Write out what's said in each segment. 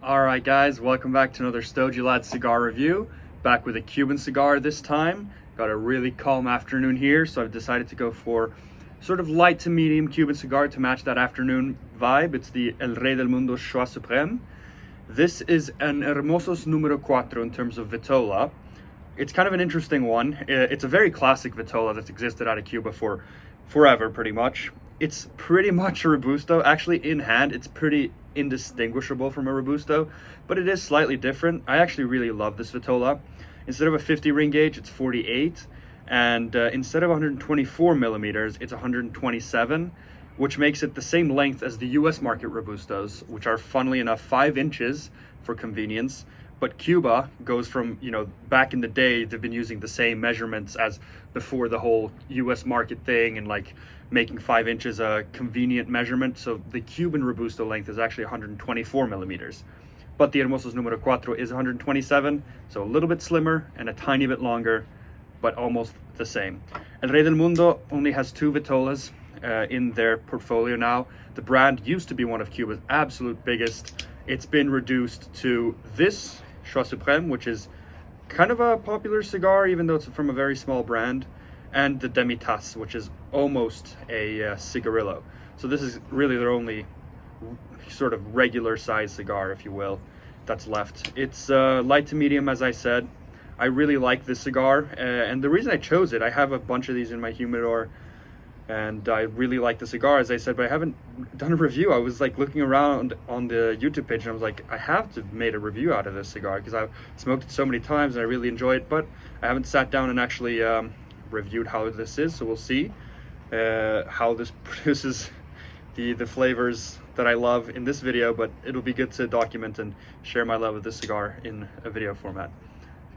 Alright guys, welcome back to another Stogie Lad cigar review. Back with a Cuban cigar this time. Got a really calm afternoon here, so I've decided to go for sort of light to medium Cuban cigar to match that afternoon vibe. It's the El Rey del Mundo Choix Supreme. This is an Hermosos Número 4 in terms of vitola. It's kind of an interesting one. It's a very classic vitola that's existed out of Cuba for forever, pretty much. It's pretty much a Robusto. Actually, in hand, it's pretty indistinguishable from a Robusto, but it is slightly different. I actually really love this vitola. Instead of a 50 ring gauge, it's 48, and instead of 124 millimeters, it's 127, which makes it the same length as the US market Robustos, which are, funnily enough, 5 inches for convenience. But Cuba goes from, back in the day, they've been using the same measurements as before the whole US market thing and like making 5 inches a convenient measurement. So the Cuban Robusto length is actually 124 millimeters. But the Hermosos Número 4 is 127, so a little bit slimmer and a tiny bit longer, but almost the same. El Rey del Mundo only has 2 vitolas in their portfolio now. The brand used to be one of Cuba's absolute biggest. It's been reduced to this Choix Supreme, which is kind of a popular cigar, even though it's from a very small brand, and the Demi-Tasse, which is almost a cigarillo. So this is really their only sort of regular size cigar, if you will, that's left. It's light to medium, as I said. I really like this cigar, and the reason I chose it, I have a bunch of these in my humidor, and I really like the cigar, as I said, but I haven't done a review. I was like looking around on the YouTube page and I was like, I have to have made a review out of this cigar because I've smoked it so many times and I really enjoy it, but I haven't sat down and actually reviewed how this is. So we'll see how this produces the flavors that I love in this video, but it'll be good to document and share my love of this cigar in a video format.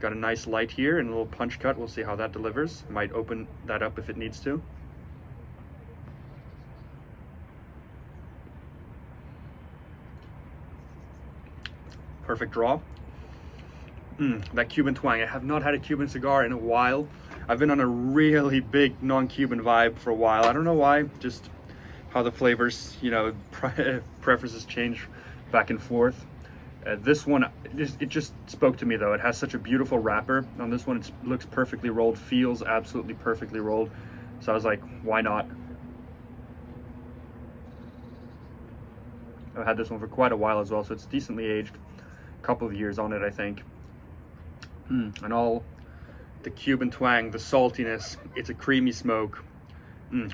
Got a nice light here and a little punch cut. We'll see how that delivers. Might open that up if it needs to. Perfect draw. That Cuban twang. I have not had a Cuban cigar in a while. I've been on a really big non-Cuban vibe for a while. I don't know why, just how the flavors, preferences change back and forth. This one, it just spoke to me though. It has such a beautiful wrapper. On this one, it looks perfectly rolled, feels absolutely perfectly rolled. So I was like, why not? I've had this one for quite a while as well, so it's decently aged. Couple of years on it, I think. And all the Cuban twang, the saltiness, it's a creamy smoke.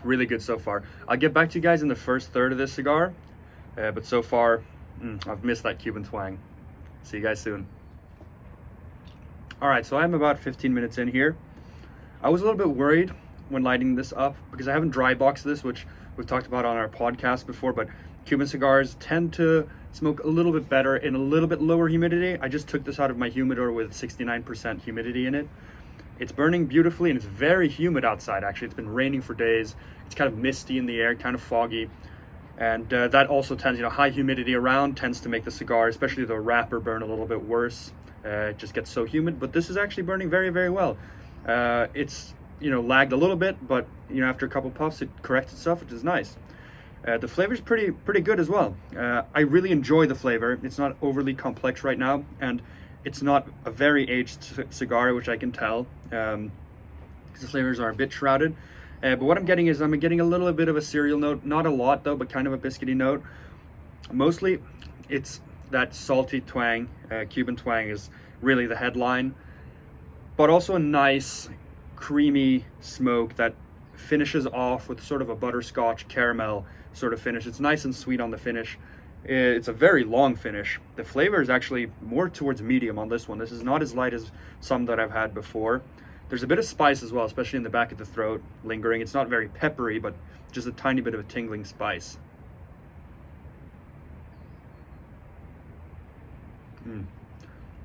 Really good so far. I'll get back to you guys in the first third of this cigar, but so far I've missed that Cuban twang. See you guys soon. All right, so I'm about 15 minutes in here. I was a little bit worried when lighting this up because I haven't dry boxed this, which we've talked about on our podcast before, but Cuban cigars tend to smoke a little bit better in a little bit lower humidity. I just took this out of my humidor with 69% humidity in it. It's burning beautifully and it's very humid outside. Actually, it's been raining for days. It's kind of misty in the air, kind of foggy. And that also tends, high humidity around tends to make the cigar, especially the wrapper, burn a little bit worse. It just gets so humid, but this is actually burning very, very well. It's, lagged a little bit, but, after a couple puffs, it corrects itself, which is nice. The flavor's pretty good as well. I really enjoy the flavor. It's not overly complex right now, and it's not a very aged cigar, which I can tell, because the flavors are a bit shrouded. But what I'm getting is I'm getting a little bit of a cereal note, not a lot though, but kind of a biscuity note. Mostly, it's that salty twang. Cuban twang is really the headline, but also a nice, creamy smoke that finishes off with sort of a butterscotch caramel sort of finish. It's nice and sweet on the finish. It's a very long finish. The flavor is actually more towards medium on this one. This is not as light as some that I've had before. There's a bit of spice as well, especially in the back of the throat, lingering. It's not very peppery, but just a tiny bit of a tingling spice.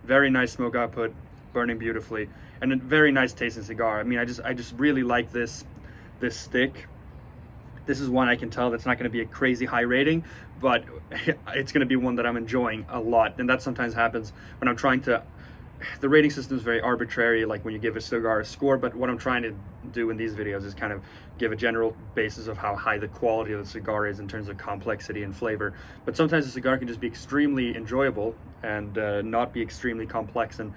Very nice smoke output, burning beautifully, and a very nice tasting cigar. I mean, I just really like this stick. This is one I can tell that's not going to be a crazy high rating, but it's going to be one that I'm enjoying a lot. And that sometimes happens when I'm trying to, the rating system is very arbitrary, like when you give a cigar a score, but what I'm trying to do in these videos is kind of give a general basis of how high the quality of the cigar is in terms of complexity and flavor. But sometimes a cigar can just be extremely enjoyable and not be extremely complex and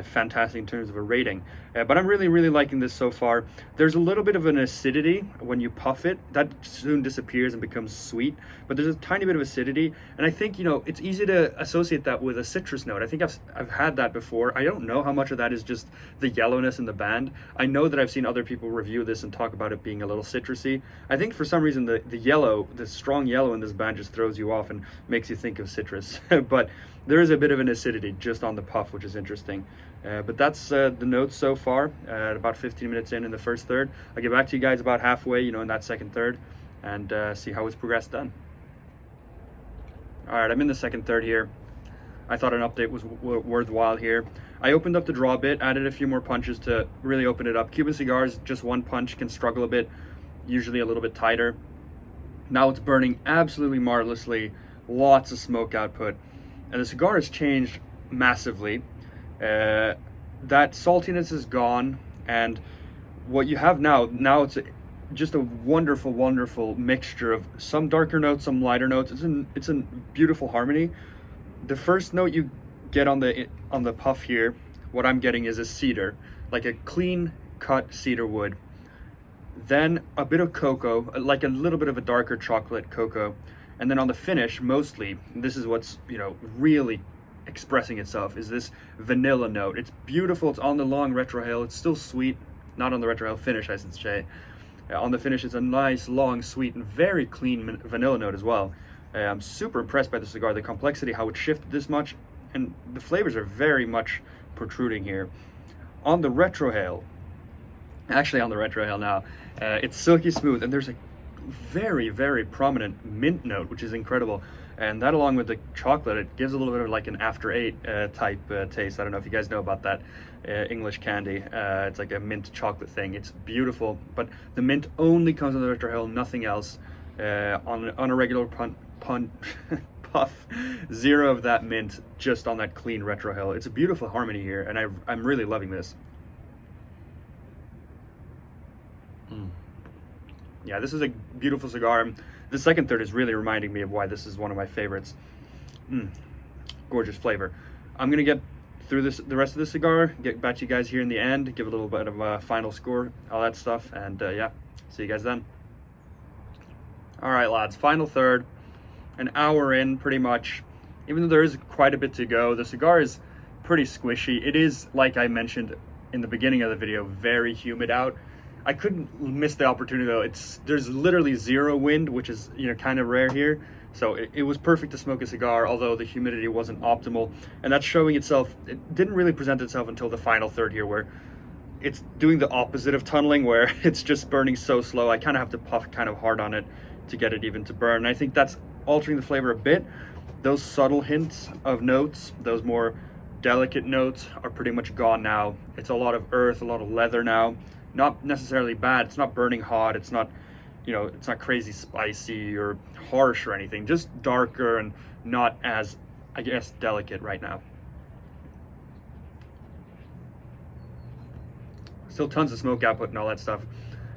fantastic in terms of a rating. But I'm really liking this so far. There's a little bit of an acidity when you puff it that soon disappears and becomes sweet, but there's a tiny bit of acidity, and I think, you know, it's easy to associate that with a citrus note. I think I've had that before. I don't know how much of that is just the yellowness in the band. I know that I've seen other people review this and talk about it being a little citrusy. I think for some reason the strong yellow in this band just throws you off and makes you think of citrus. But there is a bit of an acidity just on the puff, which is interesting. But that's the notes so far, at about 15 minutes in the first third. I'll get back to you guys about halfway, you know, in that second third, and see how it's progressed then. All right, I'm in the second third here. I thought an update was worthwhile here. I opened up the draw bit, added a few more punches to really open it up. Cuban cigars, just one punch can struggle a bit, usually a little bit tighter. Now it's burning absolutely marvelously, lots of smoke output, and the cigar has changed massively. That saltiness is gone, and what you have now it's just a wonderful mixture of some darker notes, some lighter notes. It's a beautiful harmony. The first note you get on the puff here, what I'm getting is a cedar, like a clean cut cedar wood. Then a bit of cocoa, like a little bit of a darker chocolate cocoa, and then on the finish, mostly, this is what's, you know, really expressing itself, is this vanilla note. It's beautiful. It's on the long retrohale. It's still sweet, not on the retrohale finish, I should say. On the finish, it's a nice, long, sweet, and very clean vanilla note as well. I'm super impressed by the cigar, the complexity, how it shifted this much, and the flavors are very much protruding here. On the retrohale, actually on the retrohale now, it's silky smooth, and there's a very prominent mint note, which is incredible. And that, along with the chocolate, it gives a little bit of like an after eight type taste. I don't know if you guys know about that English candy. It's like a mint chocolate thing. It's beautiful, but the mint only comes on the retrohale, nothing else. On a regular puff, zero of that mint, just on that clean retrohale. It's a beautiful harmony here, and I'm really loving this. Yeah, this is a beautiful cigar. The second third is really reminding me of why this is one of my favorites. Gorgeous flavor. I'm gonna get through the rest of the cigar, get back to you guys here in the end, give a little bit of a final score, all that stuff, and yeah, see you guys then. All right, lads, final third, an hour in pretty much. Even though there is quite a bit to go, the cigar is pretty squishy. It is, like I mentioned in the beginning of the video, very humid out. I couldn't miss the opportunity though. There's literally zero wind, which is, you know, kind of rare here. So it was perfect to smoke a cigar, although the humidity wasn't optimal. And that's showing itself. It didn't really present itself until the final third here, where it's doing the opposite of tunneling, where it's just burning so slow. I kind of have to puff kind of hard on it to get it even to burn. And I think that's altering the flavor a bit. Those subtle hints of notes, those more delicate notes, are pretty much gone now. It's a lot of earth, a lot of leather now. Not necessarily bad. It's not burning hot. It's not, you know, it's not crazy spicy or harsh or anything. Just darker and not as, I guess, delicate right now. Still tons of smoke output and all that stuff.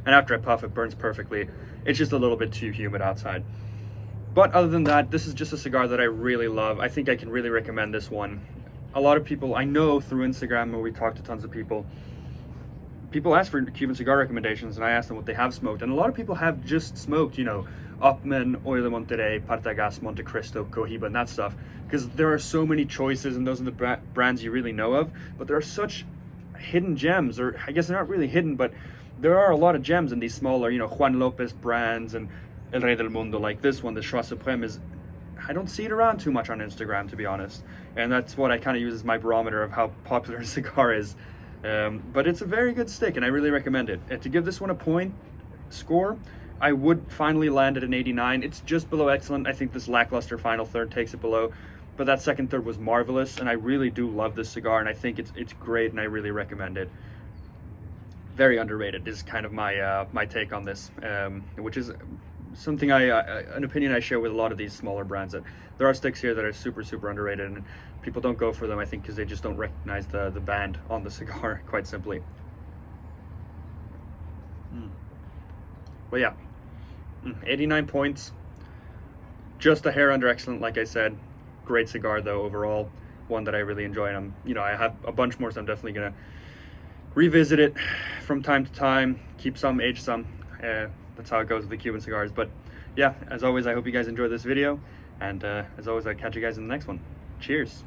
And after I puff, it burns perfectly. It's just a little bit too humid outside. But other than that, this is just a cigar that I really love. I think I can really recommend this one. A lot of people, I know through Instagram, where we talk to tons of people ask for Cuban cigar recommendations, and I ask them what they have smoked. And a lot of people have just smoked, you know, Upman, Oil de Monterrey, Partagas, Monte Cristo, Cohiba, and that stuff. Because there are so many choices, and those are the brands you really know of. But there are such hidden gems, or I guess they're not really hidden, but there are a lot of gems in these smaller, you know, Juan Lopez brands and El Rey del Mundo, like this one, the Choix Supreme, is, I don't see it around too much on Instagram, to be honest. And that's what I kind of use as my barometer of how popular a cigar is. But it's a very good stick, and I really recommend it. To give this one a point score, I would finally land at an 89. It's just below excellent. I think this lackluster final third takes it below, but that second third was marvelous, and I really do love this cigar, and I think it's great, and I really recommend it. Very underrated is kind of my take on this, which is something an opinion I share with a lot of these smaller brands, that there are sticks here that are super underrated, and people don't go for them, I think, because they just don't recognize the band on the cigar, quite simply. But yeah, 89 points, just a hair under excellent, like I said. Great cigar though overall, one that I really enjoy, and I have a bunch more, so I'm definitely gonna revisit it from time to time, keep some, age some. That's how it goes with the Cuban cigars. But yeah, as always, I hope you guys enjoyed this video, and as always, I'll catch you guys in the next one. Cheers.